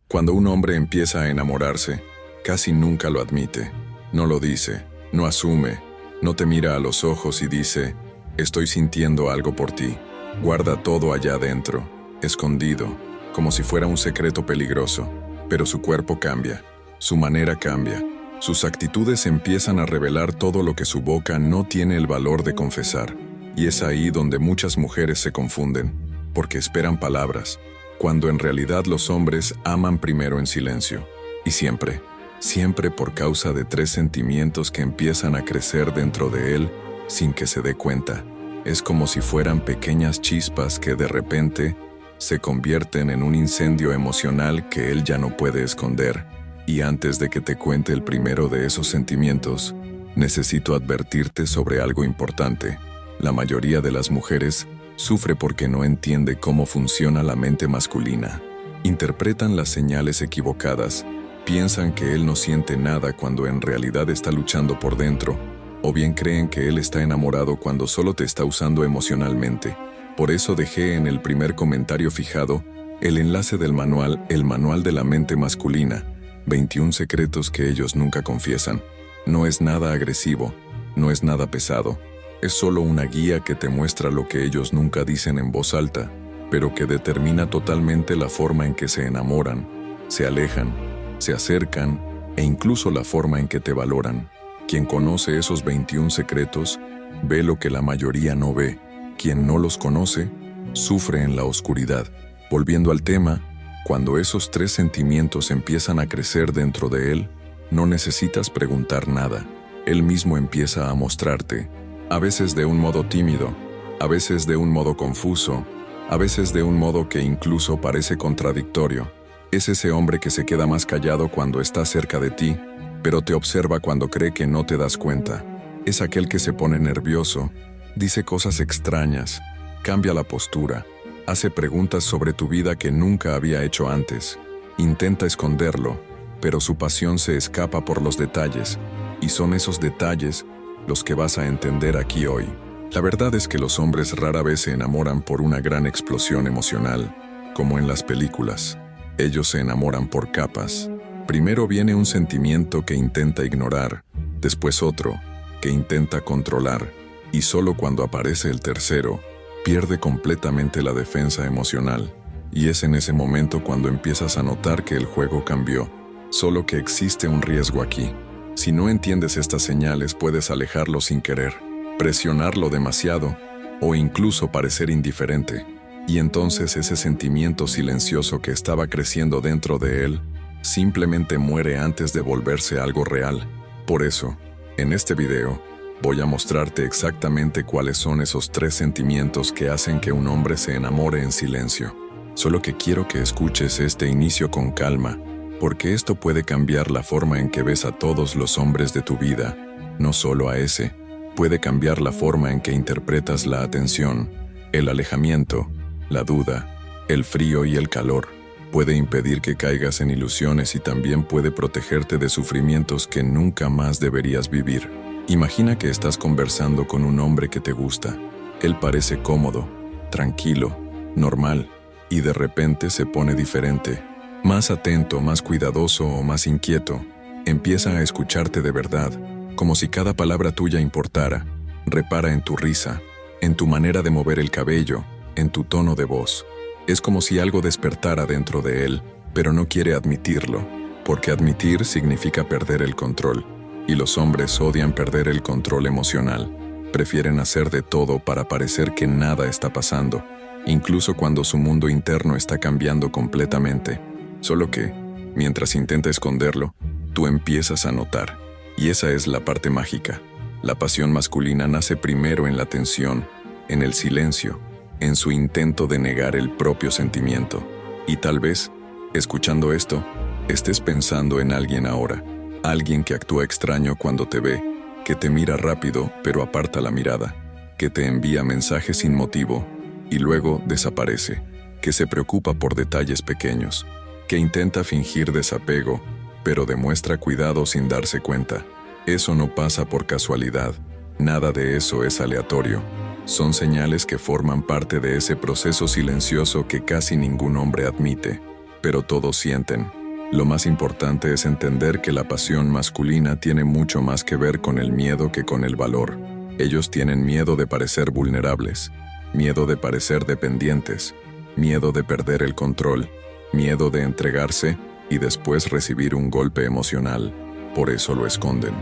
Cuando un hombre empieza a enamorarse, casi nunca lo admite, no lo dice, no asume, no te mira a los ojos y dice, estoy sintiendo algo por ti. Guarda todo allá adentro, escondido, como si fuera un secreto peligroso, pero su cuerpo cambia, su manera cambia, sus actitudes empiezan a revelar todo lo que su boca no tiene el valor de confesar, y es ahí donde muchas mujeres se confunden, porque esperan palabras, cuando en realidad los hombres aman primero en silencio, y siempre por causa de 3 sentimientos que empiezan a crecer dentro de él sin que se dé cuenta. Es como si fueran pequeñas chispas que de repente se convierten en un incendio emocional que él ya no puede esconder. Y antes de que te cuente el primero de esos sentimientos, necesito advertirte sobre algo importante. La mayoría de las mujeres sufre porque no entiende cómo funciona la mente masculina. Interpretan las señales equivocadas, piensan que él no siente nada cuando en realidad está luchando por dentro, o bien creen que él está enamorado cuando solo te está usando emocionalmente. Por eso dejé en el primer comentario fijado el enlace del manual, el manual de la mente masculina, 21 secretos que ellos nunca confiesan. No es nada agresivo, no es nada pesado, es solo una guía que te muestra lo que ellos nunca dicen en voz alta, pero que determina totalmente la forma en que se enamoran, se alejan, se acercan e incluso la forma en que te valoran. Quien conoce esos 21 secretos ve lo que la mayoría no ve. Quien no los conoce sufre en la oscuridad. Volviendo al tema, cuando esos 3 sentimientos empiezan a crecer dentro de él, no necesitas preguntar nada. Él mismo empieza a mostrarte, a veces de un modo tímido, a veces de un modo confuso, a veces de un modo que incluso parece contradictorio. Es ese hombre que se queda más callado cuando está cerca de ti, pero te observa cuando cree que no te das cuenta. Es aquel que se pone nervioso, dice cosas extrañas, cambia la postura, hace preguntas sobre tu vida que nunca había hecho antes. Intenta esconderlo, pero su pasión se escapa por los detalles, y son esos detalles los que vas a entender aquí hoy. La verdad es que los hombres rara vez se enamoran por una gran explosión emocional, como en las películas. Ellos se enamoran por capas. Primero viene un sentimiento que intenta ignorar, después otro, que intenta controlar, y solo cuando aparece el tercero, pierde completamente la defensa emocional. Y es en ese momento cuando empiezas a notar que el juego cambió, solo que existe un riesgo aquí. Si no entiendes estas señales, puedes alejarlo sin querer, presionarlo demasiado, o incluso parecer indiferente. Y entonces ese sentimiento silencioso que estaba creciendo dentro de él, simplemente muere antes de volverse algo real. Por eso, en este video, voy a mostrarte exactamente cuáles son esos 3 sentimientos que hacen que un hombre se enamore en silencio. Solo que quiero que escuches este inicio con calma, porque esto puede cambiar la forma en que ves a todos los hombres de tu vida, no solo a ese. Puede cambiar la forma en que interpretas la atención, el alejamiento, la duda, el frío y el calor. Puede impedir que caigas en ilusiones y también puede protegerte de sufrimientos que nunca más deberías vivir. Imagina que estás conversando con un hombre que te gusta. Él parece cómodo, tranquilo, normal, y de repente se pone diferente. Más atento, más cuidadoso o más inquieto. Empieza a escucharte de verdad, como si cada palabra tuya importara. Repara en tu risa, en tu manera de mover el cabello, en tu tono de voz. Es como si algo despertara dentro de él, pero no quiere admitirlo, porque admitir significa perder el control, y los hombres odian perder el control emocional. Prefieren hacer de todo para parecer que nada está pasando, incluso cuando su mundo interno está cambiando completamente. Solo que, mientras intenta esconderlo, tú empiezas a notar. Y esa es la parte mágica. La pasión masculina nace primero en la tensión, en el silencio, en su intento de negar el propio sentimiento. Y tal vez, escuchando esto, estés pensando en alguien ahora. Alguien que actúa extraño cuando te ve, que te mira rápido pero aparta la mirada, que te envía mensajes sin motivo y luego desaparece, que se preocupa por detalles pequeños, que intenta fingir desapego pero demuestra cuidado sin darse cuenta. Eso no pasa por casualidad, nada de eso es aleatorio. Son señales que forman parte de ese proceso silencioso que casi ningún hombre admite, pero todos sienten. Lo más importante es entender que la pasión masculina tiene mucho más que ver con el miedo que con el valor. Ellos tienen miedo de parecer vulnerables, miedo de parecer dependientes, miedo de perder el control, miedo de entregarse y después recibir un golpe emocional. Por eso lo esconden,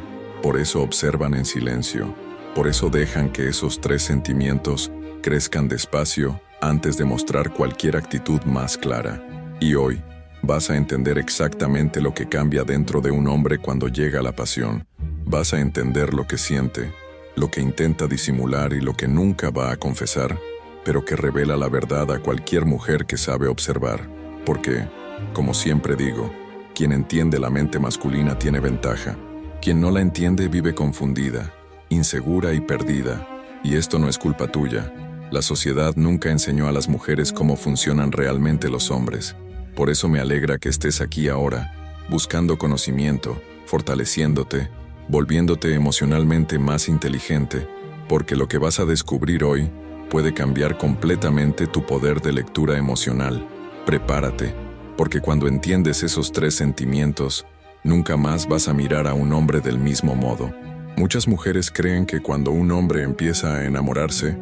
por eso observan en silencio, por eso dejan que esos 3 sentimientos crezcan despacio antes de mostrar cualquier actitud más clara. Y hoy, vas a entender exactamente lo que cambia dentro de un hombre cuando llega la pasión. Vas a entender lo que siente, lo que intenta disimular y lo que nunca va a confesar, pero que revela la verdad a cualquier mujer que sabe observar. Porque, como siempre digo, quien entiende la mente masculina tiene ventaja. Quien no la entiende vive confundida, insegura y perdida. Y esto no es culpa tuya. La sociedad nunca enseñó a las mujeres cómo funcionan realmente los hombres. Por eso me alegra que estés aquí ahora, buscando conocimiento, fortaleciéndote, volviéndote emocionalmente más inteligente, porque lo que vas a descubrir hoy puede cambiar completamente tu poder de lectura emocional. Prepárate, porque cuando entiendes esos 3 sentimientos, nunca más vas a mirar a un hombre del mismo modo. Muchas mujeres creen que cuando un hombre empieza a enamorarse,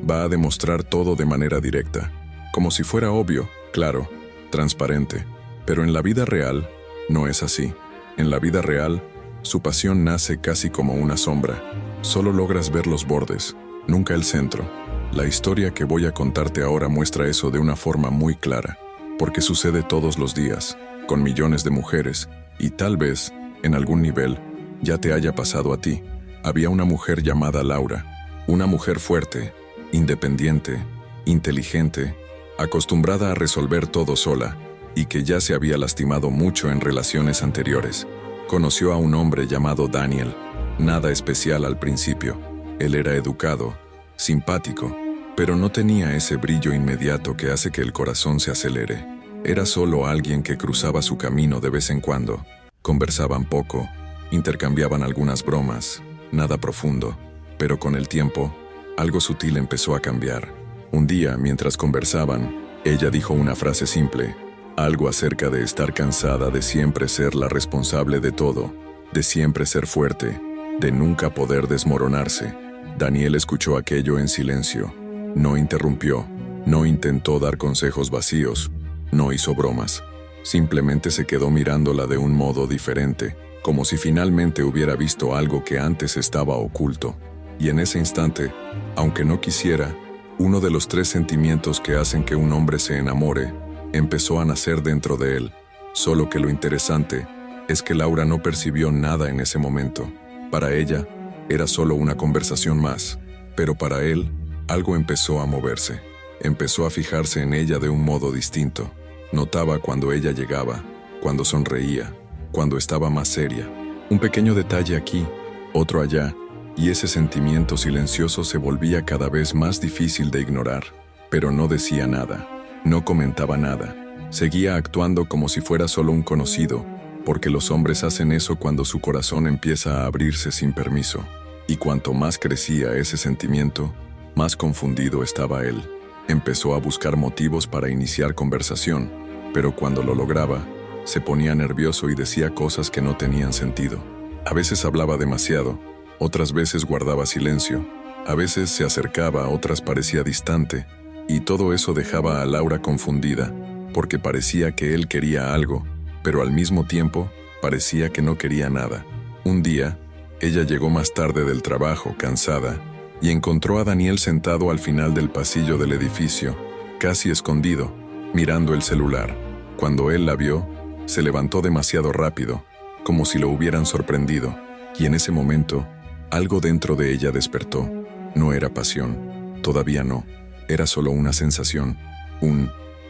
va a demostrar todo de manera directa, como si fuera obvio, claro, transparente. Pero en la vida real, no es así. En la vida real, su pasión nace casi como una sombra. Solo logras ver los bordes, nunca el centro. La historia que voy a contarte ahora muestra eso de una forma muy clara, porque sucede todos los días, con millones de mujeres, y tal vez, en algún nivel, ya te haya pasado a ti. Había una mujer llamada Laura, una mujer fuerte, independiente, inteligente, acostumbrada a resolver todo sola, y que ya se había lastimado mucho en relaciones anteriores. Conoció a un hombre llamado Daniel, nada especial al principio. Él era educado, simpático, pero no tenía ese brillo inmediato que hace que el corazón se acelere. Era solo alguien que cruzaba su camino de vez en cuando. Conversaban poco, intercambiaban algunas bromas, nada profundo, pero con el tiempo, algo sutil empezó a cambiar. Un día, mientras conversaban, ella dijo una frase simple, algo acerca de estar cansada de siempre ser la responsable de todo, de siempre ser fuerte, de nunca poder desmoronarse. Daniel escuchó aquello en silencio. No interrumpió, no intentó dar consejos vacíos, no hizo bromas. Simplemente se quedó mirándola de un modo diferente, como si finalmente hubiera visto algo que antes estaba oculto. Y en ese instante, aunque no quisiera, uno de los 3 sentimientos que hacen que un hombre se enamore empezó a nacer dentro de él. Solo que lo interesante es que Laura no percibió nada en ese momento. Para ella, era solo una conversación más, pero para él, algo empezó a moverse. Empezó a fijarse en ella de un modo distinto. Notaba cuando ella llegaba, cuando sonreía, cuando estaba más seria. Un pequeño detalle aquí, otro allá, y ese sentimiento silencioso se volvía cada vez más difícil de ignorar. Pero no decía nada, no comentaba nada. Seguía actuando como si fuera solo un conocido, porque los hombres hacen eso cuando su corazón empieza a abrirse sin permiso. Y cuanto más crecía ese sentimiento, más confundido estaba él. Empezó a buscar motivos para iniciar conversación, pero cuando lo lograba, se ponía nervioso y decía cosas que no tenían sentido. A veces hablaba demasiado, otras veces guardaba silencio, a veces se acercaba, otras parecía distante, y todo eso dejaba a Laura confundida, porque parecía que él quería algo, pero al mismo tiempo parecía que no quería nada. Un día, ella llegó más tarde del trabajo, cansada, y encontró a Daniel sentado al final del pasillo del edificio, casi escondido, mirando el celular. Cuando él la vio, se levantó demasiado rápido, como si lo hubieran sorprendido, y en ese momento, algo dentro de ella despertó. No era pasión, todavía no, era solo una sensación,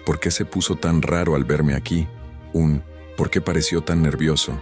¿por qué se puso tan raro al verme aquí? ¿Por qué pareció tan nervioso?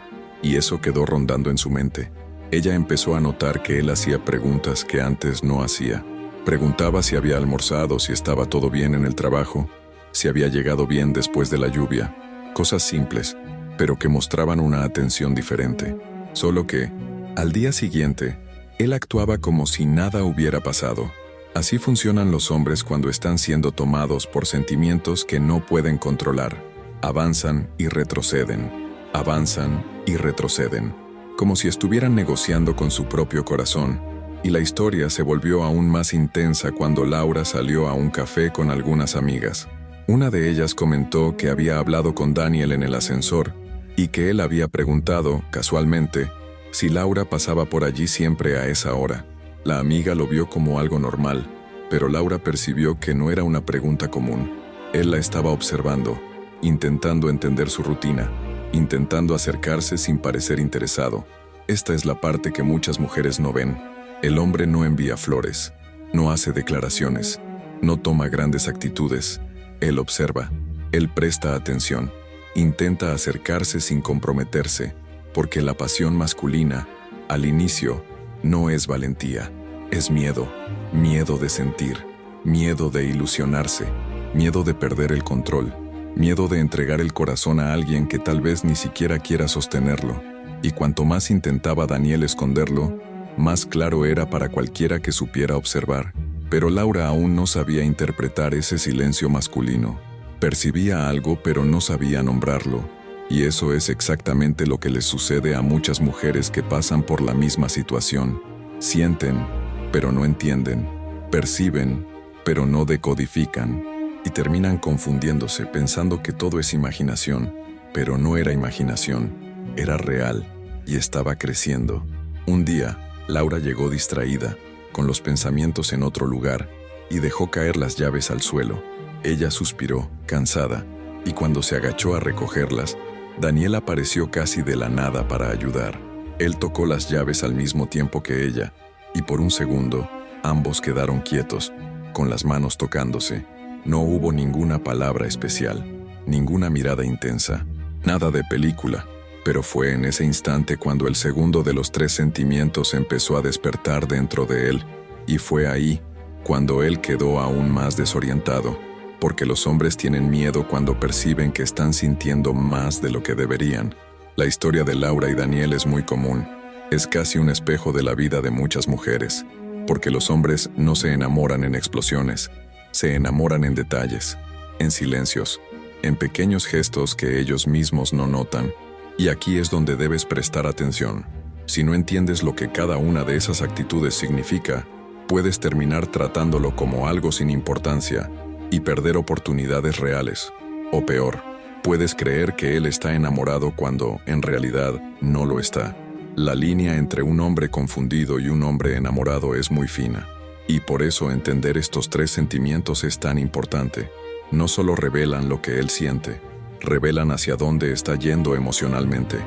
Y eso quedó rondando en su mente. Ella empezó a notar que él hacía preguntas que antes no hacía. Preguntaba si había almorzado, si estaba todo bien en el trabajo, si había llegado bien después de la lluvia. Cosas simples, pero que mostraban una atención diferente. Solo que, al día siguiente, él actuaba como si nada hubiera pasado. Así funcionan los hombres cuando están siendo tomados por sentimientos que no pueden controlar. Avanzan y retroceden. avanzan y retroceden, como si estuvieran negociando con su propio corazón, y la historia se volvió aún más intensa cuando Laura salió a un café con algunas amigas. Una de ellas comentó que había hablado con Daniel en el ascensor y que él había preguntado, casualmente, si Laura pasaba por allí siempre a esa hora. La amiga lo vio como algo normal, pero Laura percibió que no era una pregunta común. Él la estaba observando, intentando entender su rutina, intentando acercarse sin parecer interesado. Esta es la parte que muchas mujeres no ven. El hombre no envía flores, no hace declaraciones, no toma grandes actitudes. Él observa, él presta atención, intenta acercarse sin comprometerse, porque la pasión masculina, al inicio, no es valentía, es miedo, miedo de sentir, miedo de ilusionarse, miedo de perder el control, miedo de entregar el corazón a alguien que tal vez ni siquiera quiera sostenerlo. Y cuanto más intentaba Daniel esconderlo, más claro era para cualquiera que supiera observar. Pero Laura aún no sabía interpretar ese silencio masculino. Percibía algo pero no sabía nombrarlo. Y eso es exactamente lo que les sucede a muchas mujeres que pasan por la misma situación. Sienten, pero no entienden. Perciben, pero no decodifican. Y terminan confundiéndose pensando que todo es imaginación. Pero no era imaginación, era real y estaba creciendo. Un día, Laura llegó distraída, con los pensamientos en otro lugar, y dejó caer las llaves al suelo. Ella suspiró, cansada, y cuando se agachó a recogerlas, Daniel apareció casi de la nada para ayudar. Él tocó las llaves al mismo tiempo que ella, y por un segundo, ambos quedaron quietos, con las manos tocándose. No hubo ninguna palabra especial, ninguna mirada intensa, nada de película. Pero fue en ese instante cuando el segundo de los 3 sentimientos empezó a despertar dentro de él, y fue ahí cuando él quedó aún más desorientado, porque los hombres tienen miedo cuando perciben que están sintiendo más de lo que deberían. La historia de Laura y Daniel es muy común, es casi un espejo de la vida de muchas mujeres, porque los hombres no se enamoran en explosiones, se enamoran en detalles, en silencios, en pequeños gestos que ellos mismos no notan. Y aquí es donde debes prestar atención. Si no entiendes lo que cada una de esas actitudes significa, puedes terminar tratándolo como algo sin importancia y perder oportunidades reales. O peor, puedes creer que él está enamorado cuando, en realidad, no lo está. La línea entre un hombre confundido y un hombre enamorado es muy fina. Y por eso entender estos 3 sentimientos es tan importante. No solo revelan lo que él siente, revelan hacia dónde está yendo emocionalmente.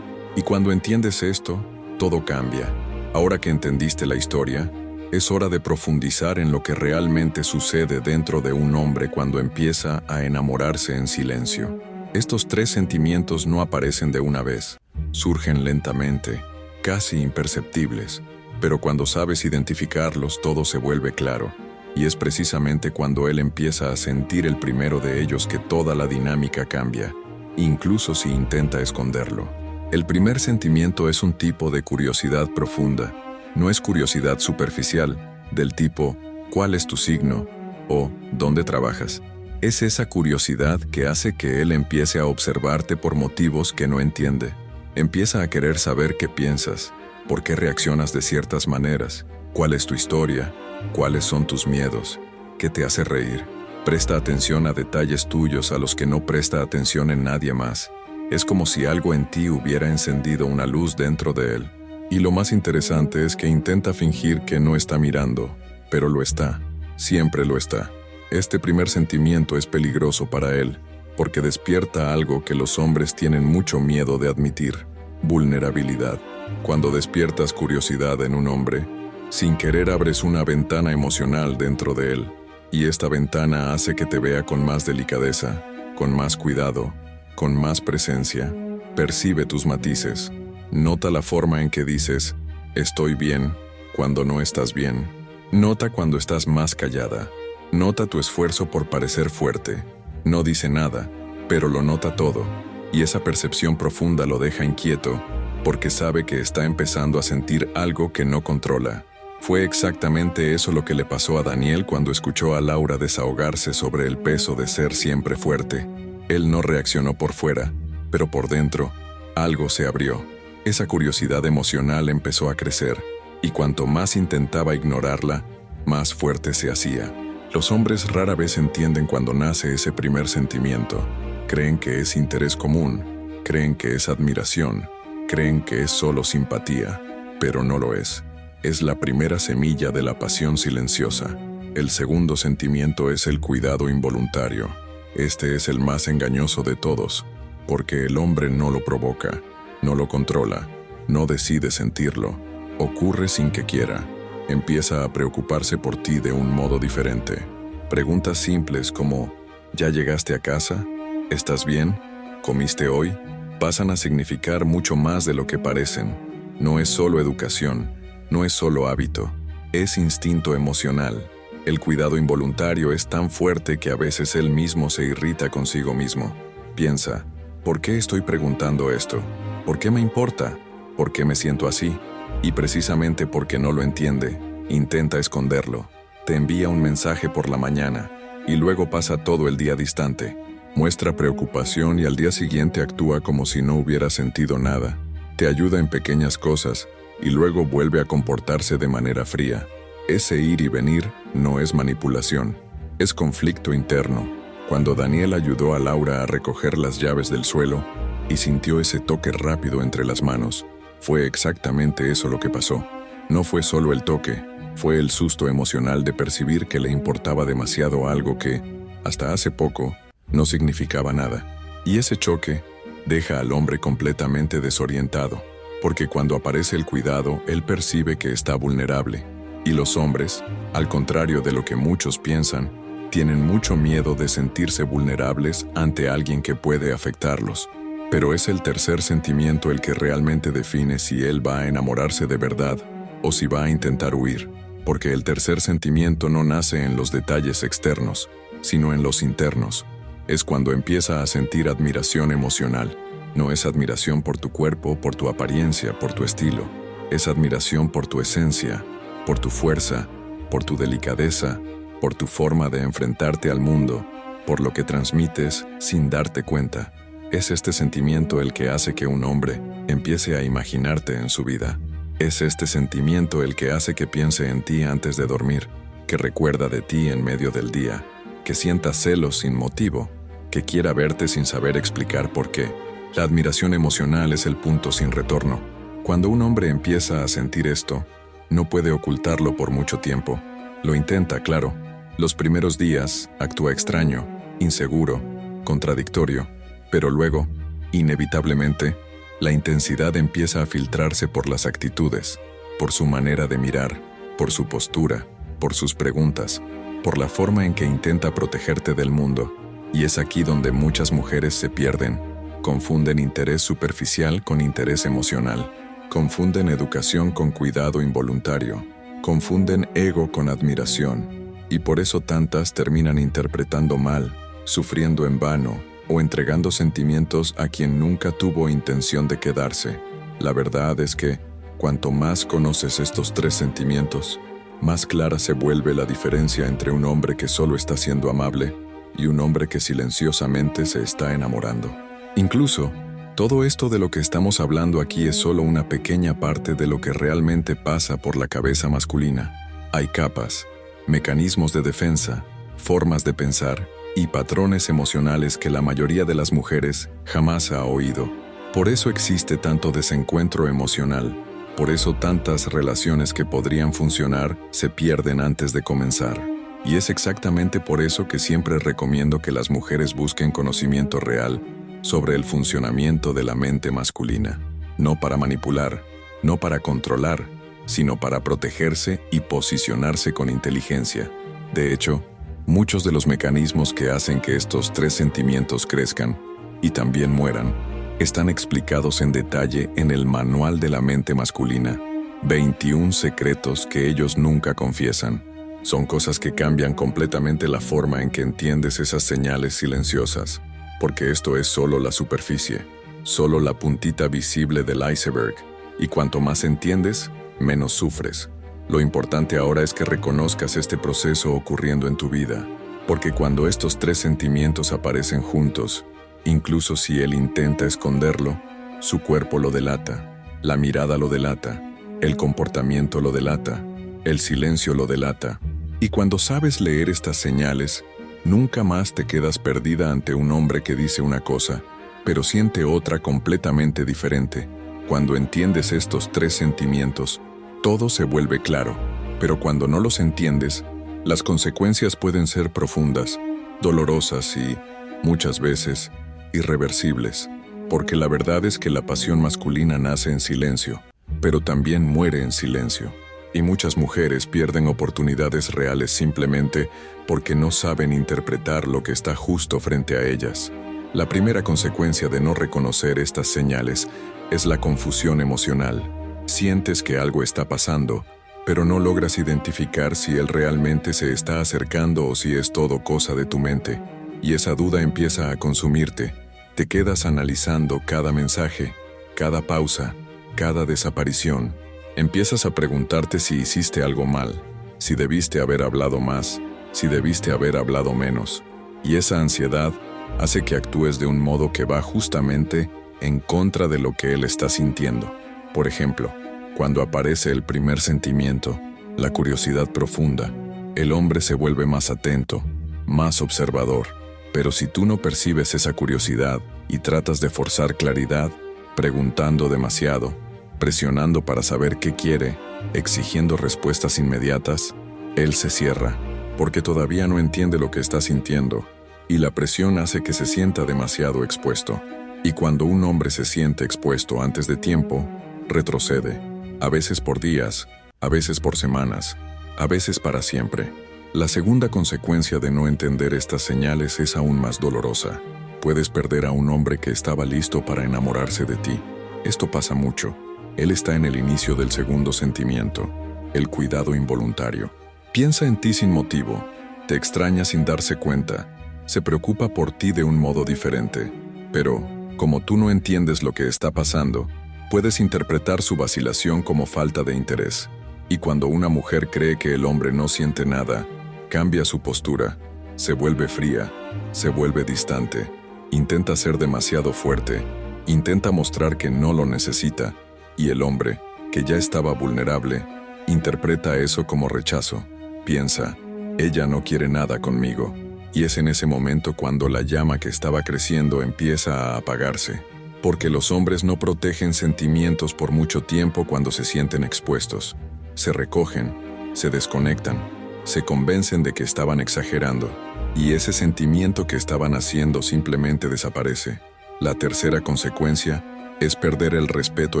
Y cuando entiendes esto, todo cambia. Ahora que entendiste la historia, es hora de profundizar en lo que realmente sucede dentro de un hombre cuando empieza a enamorarse en silencio. Estos 3 sentimientos no aparecen de una vez. Surgen lentamente, casi imperceptibles. Pero cuando sabes identificarlos, todo se vuelve claro. Y es precisamente cuando él empieza a sentir el primero de ellos que toda la dinámica cambia, incluso si intenta esconderlo. El primer sentimiento es un tipo de curiosidad profunda. No es curiosidad superficial, del tipo, ¿cuál es tu signo? O, ¿dónde trabajas? Es esa curiosidad que hace que él empiece a observarte por motivos que no entiende. Empieza a querer saber qué piensas, por qué reaccionas de ciertas maneras, cuál es tu historia, cuáles son tus miedos, qué te hace reír. Presta atención a detalles tuyos a los que no presta atención en nadie más. Es como si algo en ti hubiera encendido una luz dentro de él. Y lo más interesante es que intenta fingir que no está mirando, pero lo está, siempre lo está. Este primer sentimiento es peligroso para él, porque despierta algo que los hombres tienen mucho miedo de admitir: vulnerabilidad. Cuando despiertas curiosidad en un hombre, sin querer abres una ventana emocional dentro de él, y esta ventana hace que te vea con más delicadeza, con más cuidado, con más presencia. Percibe tus matices. Nota la forma en que dices, estoy bien, cuando no estás bien. Nota cuando estás más callada. Nota tu esfuerzo por parecer fuerte. No dice nada, pero lo nota todo. Y esa percepción profunda lo deja inquieto, porque sabe que está empezando a sentir algo que no controla. Fue exactamente eso lo que le pasó a Daniel cuando escuchó a Laura desahogarse sobre el peso de ser siempre fuerte. Él no reaccionó por fuera, pero por dentro, Algo se abrió. Esa curiosidad emocional empezó a crecer, y cuanto más intentaba ignorarla, más fuerte se hacía. Los hombres rara vez entienden cuando nace ese primer sentimiento. Creen que es interés común, creen que es admiración, creen que es solo simpatía, pero no lo es. Es la primera semilla de la pasión silenciosa. El segundo sentimiento es el cuidado involuntario. Este es el más engañoso de todos, porque el hombre no lo provoca, no lo controla, no decide sentirlo. Ocurre sin que quiera. Empieza a preocuparse por ti de un modo diferente. Preguntas simples como ¿ya llegaste a casa? ¿Estás bien? ¿Comiste hoy? Pasan a significar mucho más de lo que parecen. No es solo educación, no es solo hábito, es instinto emocional. El cuidado involuntario es tan fuerte que a veces él mismo se irrita consigo mismo. Piensa, ¿por qué estoy preguntando esto? ¿Por qué me importa? ¿Por qué me siento así? Y precisamente porque no lo entiende, intenta esconderlo. Te envía un mensaje por la mañana y luego pasa todo el día distante. Muestra preocupación y al día siguiente actúa como si no hubiera sentido nada. Te ayuda en pequeñas cosas y luego vuelve a comportarse de manera fría. Ese ir y venir no es manipulación, es conflicto interno. Cuando Daniel ayudó a Laura a recoger las llaves del suelo y sintió ese toque rápido entre las manos, fue exactamente eso lo que pasó. No fue solo el toque, fue el susto emocional de percibir que le importaba demasiado algo que, hasta hace poco, no significaba nada. Y ese choque deja al hombre completamente desorientado, porque cuando aparece el cuidado, él percibe que está vulnerable. Y los hombres, al contrario de lo que muchos piensan, tienen mucho miedo de sentirse vulnerables ante alguien que puede afectarlos. Pero es el tercer sentimiento el que realmente define si él va a enamorarse de verdad o si va a intentar huir, porque el tercer sentimiento no nace en los detalles externos, sino en los internos. Es cuando empieza a sentir admiración emocional. No es admiración por tu cuerpo, por tu apariencia, por tu estilo. Es admiración por tu esencia, por tu fuerza, por tu delicadeza, por tu forma de enfrentarte al mundo, por lo que transmites sin darte cuenta. Es este sentimiento el que hace que un hombre empiece a imaginarte en su vida. Es este sentimiento el que hace que piense en ti antes de dormir, que recuerda de ti en medio del día, que sienta celos sin motivo, que quiera verte sin saber explicar por qué. La admiración emocional es el punto sin retorno. Cuando un hombre empieza a sentir esto, no puede ocultarlo por mucho tiempo. Lo intenta, claro. Los primeros días actúa extraño, inseguro, contradictorio, pero luego, inevitablemente, la intensidad empieza a filtrarse por las actitudes, por su manera de mirar, por su postura, por sus preguntas, por la forma en que intenta protegerte del mundo. Y es aquí donde muchas mujeres se pierden, confunden interés superficial con interés emocional. Confunden educación con cuidado involuntario, confunden ego con admiración, y por eso tantas terminan interpretando mal, sufriendo en vano o entregando sentimientos a quien nunca tuvo intención de quedarse. La verdad es que, cuanto más conoces estos tres sentimientos, más clara se vuelve la diferencia entre un hombre que solo está siendo amable y un hombre que silenciosamente se está enamorando. Incluso, todo esto de lo que estamos hablando aquí es solo una pequeña parte de lo que realmente pasa por la cabeza masculina. Hay capas, mecanismos de defensa, formas de pensar y patrones emocionales que la mayoría de las mujeres jamás ha oído. Por eso existe tanto desencuentro emocional, por eso tantas relaciones que podrían funcionar se pierden antes de comenzar. Y es exactamente por eso que siempre recomiendo que las mujeres busquen conocimiento real sobre el funcionamiento de la mente masculina, no para manipular, no para controlar, sino para protegerse y posicionarse con inteligencia. De hecho, muchos de los mecanismos que hacen que estos tres sentimientos crezcan y también mueran, están explicados en detalle en el Manual de la Mente Masculina, 21 secretos que ellos nunca confiesan. Son cosas que cambian completamente la forma en que entiendes esas señales silenciosas. Porque esto es solo la superficie, solo la puntita visible del iceberg, y cuanto más entiendes, menos sufres. Lo importante ahora es que reconozcas este proceso ocurriendo en tu vida, porque cuando estos tres sentimientos aparecen juntos, incluso si él intenta esconderlo, Su cuerpo lo delata, la mirada lo delata, el comportamiento lo delata, el silencio lo delata. Y cuando sabes leer estas señales, nunca más te quedas perdida ante un hombre que dice una cosa, pero siente otra completamente diferente. Cuando entiendes estos tres sentimientos, todo se vuelve claro, pero cuando no los entiendes, las consecuencias pueden ser profundas, dolorosas y, muchas veces, irreversibles, porque la verdad es que la pasión masculina nace en silencio, pero también muere en silencio. Y muchas mujeres pierden oportunidades reales simplemente porque no saben interpretar lo que está justo frente a ellas. La primera consecuencia de no reconocer estas señales es la confusión emocional. Sientes que algo está pasando, pero no logras identificar si él realmente se está acercando o si es todo cosa de tu mente. Y esa duda empieza a consumirte. Te quedas analizando cada mensaje, cada pausa, cada desaparición. Empiezas a preguntarte si hiciste algo mal, si debiste haber hablado más, si debiste haber hablado menos. Y esa ansiedad hace que actúes de un modo que va justamente en contra de lo que él está sintiendo. Por ejemplo, cuando aparece el primer sentimiento, la curiosidad profunda, el hombre se vuelve más atento, más observador. Pero si tú no percibes esa curiosidad y tratas de forzar claridad, preguntando demasiado, presionando para saber qué quiere, exigiendo respuestas inmediatas, él se cierra, porque todavía no entiende lo que está sintiendo, y la presión hace que se sienta demasiado expuesto. Y cuando un hombre se siente expuesto antes de tiempo, retrocede, a veces por días, a veces por semanas, a veces para siempre. La segunda consecuencia de no entender estas señales es aún más dolorosa. Puedes perder a un hombre que estaba listo para enamorarse de ti. Esto pasa mucho. Él está en el inicio del segundo sentimiento, el cuidado involuntario. Piensa en ti sin motivo, te extraña sin darse cuenta, se preocupa por ti de un modo diferente. Pero, como tú no entiendes lo que está pasando, puedes interpretar su vacilación como falta de interés. Y cuando una mujer cree que el hombre no siente nada, cambia su postura, se vuelve fría, se vuelve distante, intenta ser demasiado fuerte, intenta mostrar que no lo necesita. Y el hombre, que ya estaba vulnerable, interpreta eso como rechazo. Piensa, ella no quiere nada conmigo. Y es en ese momento cuando la llama que estaba creciendo empieza a apagarse. Porque los hombres no protegen sentimientos por mucho tiempo cuando se sienten expuestos. Se recogen, se desconectan, se convencen de que estaban exagerando. Y ese sentimiento que estaban haciendo simplemente desaparece. La tercera consecuencia es perder el respeto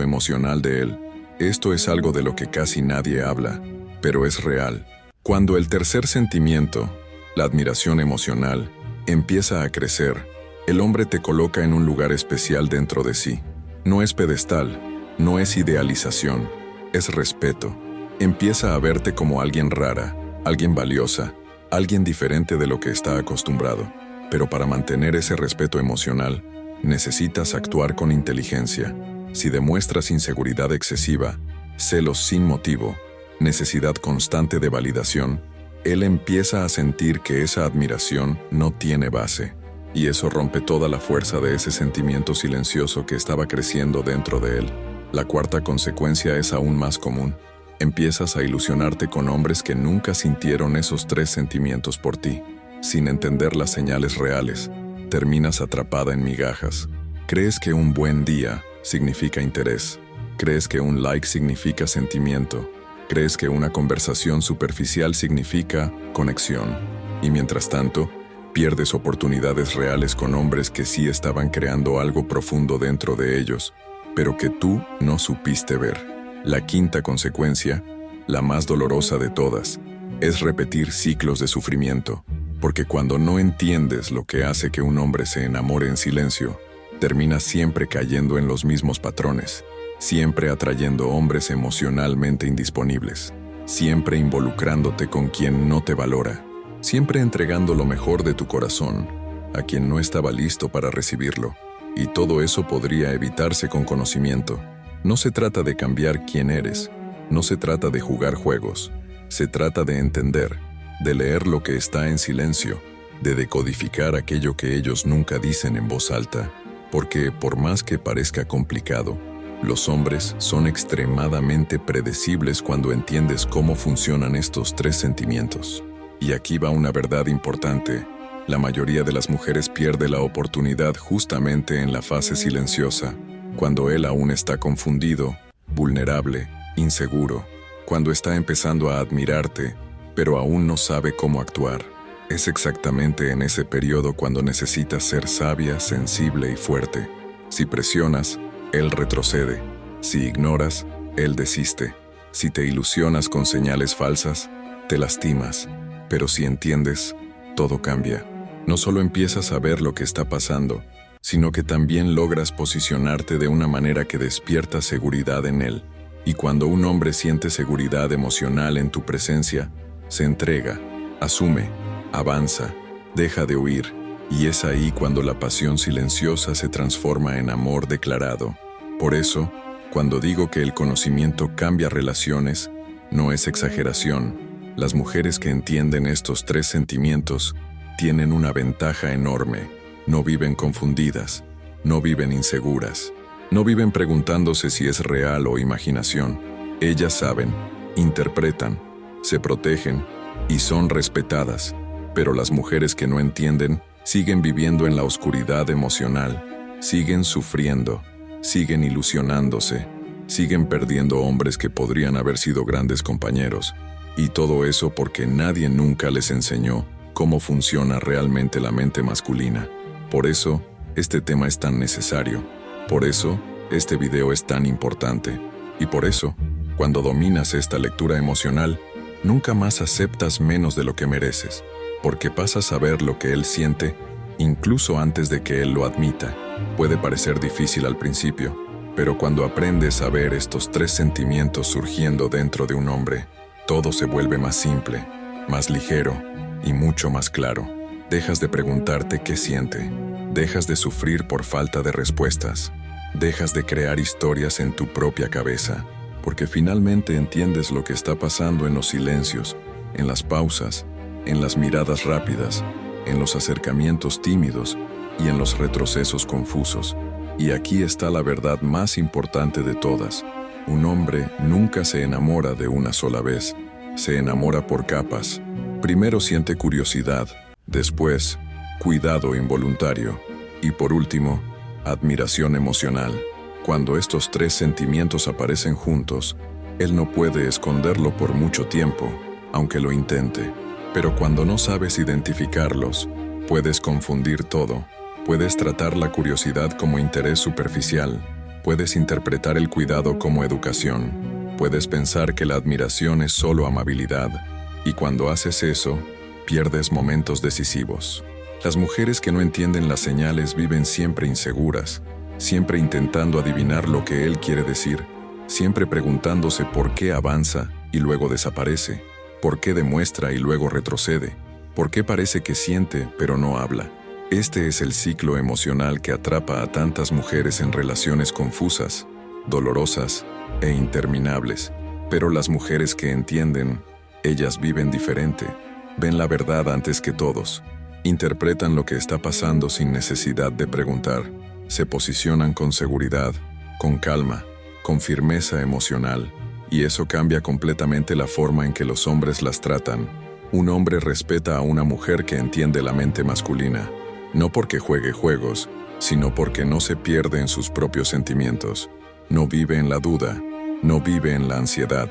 emocional de él. Esto es algo de lo que casi nadie habla, pero es real. Cuando el tercer sentimiento, la admiración emocional, empieza a crecer, el hombre te coloca en un lugar especial dentro de sí. No es pedestal, no es idealización, es respeto. Empieza a verte como alguien rara, alguien valiosa, alguien diferente de lo que está acostumbrado. Pero para mantener ese respeto emocional, necesitas actuar con inteligencia. Si demuestras inseguridad excesiva, celos sin motivo, necesidad constante de validación, él empieza a sentir que esa admiración no tiene base. Y eso rompe toda la fuerza de ese sentimiento silencioso que estaba creciendo dentro de él. La cuarta consecuencia es aún más común. Empiezas a ilusionarte con hombres que nunca sintieron esos tres sentimientos por ti. Sin entender las señales reales, terminas atrapada en migajas. Crees que un buen día significa interés. Crees que un like significa sentimiento. Crees que una conversación superficial significa conexión. Y mientras tanto, pierdes oportunidades reales con hombres que sí estaban creando algo profundo dentro de ellos, pero que tú no supiste ver. La quinta consecuencia, la más dolorosa de todas, es repetir ciclos de sufrimiento. Porque cuando no entiendes lo que hace que un hombre se enamore en silencio, terminas siempre cayendo en los mismos patrones, siempre atrayendo hombres emocionalmente indisponibles, siempre involucrándote con quien no te valora, siempre entregando lo mejor de tu corazón a quien no estaba listo para recibirlo. Y todo eso podría evitarse con conocimiento. No se trata de cambiar quién eres, no se trata de jugar juegos, se trata de entender, de leer lo que está en silencio, de decodificar aquello que ellos nunca dicen en voz alta. porque por más que parezca complicado, los hombres son extremadamente predecibles cuando entiendes cómo funcionan estos tres sentimientos. Y aquí va una verdad importante. La mayoría de las mujeres pierde la oportunidad justamente en la fase silenciosa, cuando él aún está confundido, vulnerable, inseguro, cuando está empezando a admirarte, pero aún no sabe cómo actuar. Es exactamente en ese periodo cuando necesitas ser sabia, sensible y fuerte. Si presionas, él retrocede. Si ignoras, él desiste. Si te ilusionas con señales falsas, te lastimas. Pero si entiendes, todo cambia. No solo empiezas a ver lo que está pasando, sino que también logras posicionarte de una manera que despierta seguridad en él. Y cuando un hombre siente seguridad emocional en tu presencia, se entrega, asume, avanza, deja de huir, y es ahí cuando la pasión silenciosa se transforma en amor declarado. Por eso, cuando digo que el conocimiento cambia relaciones, no es exageración. Las mujeres que entienden estos tres sentimientos tienen una ventaja enorme. No viven confundidas, no viven inseguras, no viven preguntándose si es real o imaginación. Ellas saben, interpretan, se protegen y son respetadas. Pero las mujeres que no entienden siguen viviendo en la oscuridad emocional, siguen sufriendo, siguen ilusionándose, siguen perdiendo hombres que podrían haber sido grandes compañeros. Y todo eso porque nadie nunca les enseñó cómo funciona realmente la mente masculina. Por eso, este tema es tan necesario. Por eso, este video es tan importante. Y por eso, cuando dominas esta lectura emocional, nunca más aceptas menos de lo que mereces, porque pasas a ver lo que él siente, incluso antes de que él lo admita. Puede parecer difícil al principio, pero cuando aprendes a ver estos tres sentimientos surgiendo dentro de un hombre, todo se vuelve más simple, más ligero y mucho más claro. Dejas de preguntarte qué siente, dejas de sufrir por falta de respuestas, dejas de crear historias en tu propia cabeza, porque finalmente entiendes lo que está pasando en los silencios, en las pausas, en las miradas rápidas, en los acercamientos tímidos y en los retrocesos confusos. Y aquí está la verdad más importante de todas. Un hombre nunca se enamora de una sola vez, se enamora por capas. Primero siente curiosidad, después, cuidado involuntario y por último, admiración emocional. Cuando estos tres sentimientos aparecen juntos, él no puede esconderlo por mucho tiempo, aunque lo intente. Pero cuando no sabes identificarlos, puedes confundir todo. Puedes tratar la curiosidad como interés superficial. Puedes interpretar el cuidado como educación. Puedes pensar que la admiración es solo amabilidad. Y cuando haces eso, pierdes momentos decisivos. Las mujeres que no entienden las señales viven siempre inseguras, siempre intentando adivinar lo que él quiere decir, siempre preguntándose por qué avanza y luego desaparece, por qué demuestra y luego retrocede, por qué parece que siente pero no habla. Este es el ciclo emocional que atrapa a tantas mujeres en relaciones confusas, dolorosas e interminables. Pero las mujeres que entienden, ellas viven diferente, ven la verdad antes que todos, interpretan lo que está pasando sin necesidad de preguntar, se posicionan con seguridad, con calma, con firmeza emocional, y eso cambia completamente la forma en que los hombres las tratan. Un hombre respeta a una mujer que entiende la mente masculina, no porque juegue juegos, sino porque no se pierde en sus propios sentimientos, no vive en la duda, no vive en la ansiedad,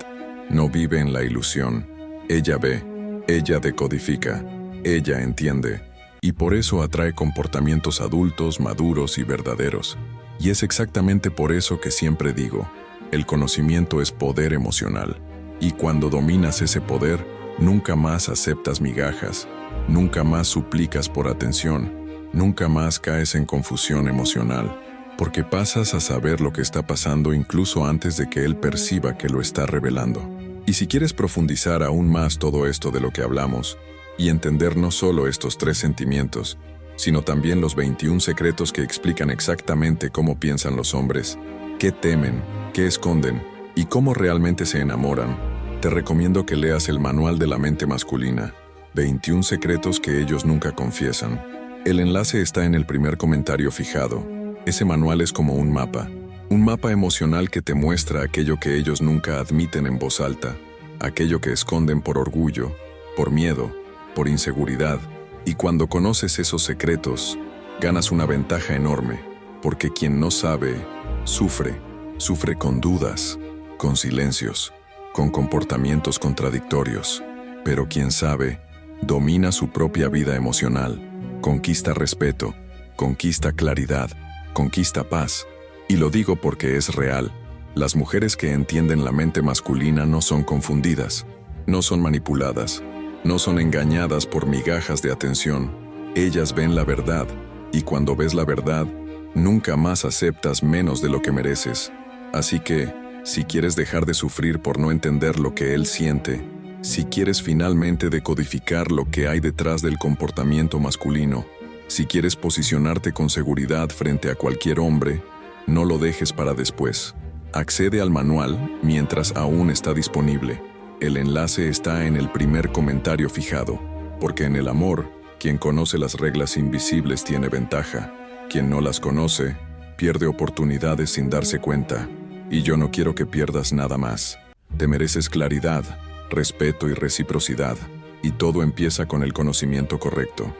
no vive en la ilusión. Ella ve, ella decodifica, ella entiende, y por eso atrae comportamientos adultos, maduros y verdaderos. Y es exactamente por eso que siempre digo, el conocimiento es poder emocional, y cuando dominas ese poder, nunca más aceptas migajas, nunca más suplicas por atención, nunca más caes en confusión emocional, porque pasas a saber lo que está pasando incluso antes de que él perciba que lo está revelando. Y si quieres profundizar aún más todo esto de lo que hablamos, y entender no solo estos tres sentimientos, sino también los 21 secretos que explican exactamente cómo piensan los hombres, qué temen, qué esconden y cómo realmente se enamoran, te recomiendo que leas el Manual de la Mente Masculina, 21 secretos que ellos nunca confiesan. El enlace está en el primer comentario fijado. Ese manual es como un mapa emocional que te muestra aquello que ellos nunca admiten en voz alta, aquello que esconden por orgullo, por miedo, por inseguridad, y cuando conoces esos secretos, ganas una ventaja enorme, porque quien no sabe, sufre con dudas, con silencios, con comportamientos contradictorios, pero quien sabe, domina su propia vida emocional, conquista respeto, conquista claridad, conquista paz. Y lo digo porque es real. Las mujeres que entienden la mente masculina no son confundidas, no son manipuladas, no son engañadas por migajas de atención. Ellas ven la verdad, y cuando ves la verdad, nunca más aceptas menos de lo que mereces. Así que, si quieres dejar de sufrir por no entender lo que él siente, si quieres finalmente decodificar lo que hay detrás del comportamiento masculino, si quieres posicionarte con seguridad frente a cualquier hombre, no lo dejes para después. Accede al manual mientras aún está disponible. El enlace está en el primer comentario fijado, porque en el amor, quien conoce las reglas invisibles tiene ventaja. Quien no las conoce, pierde oportunidades sin darse cuenta. Y yo no quiero que pierdas nada más. Te mereces claridad, respeto y reciprocidad, y todo empieza con el conocimiento correcto.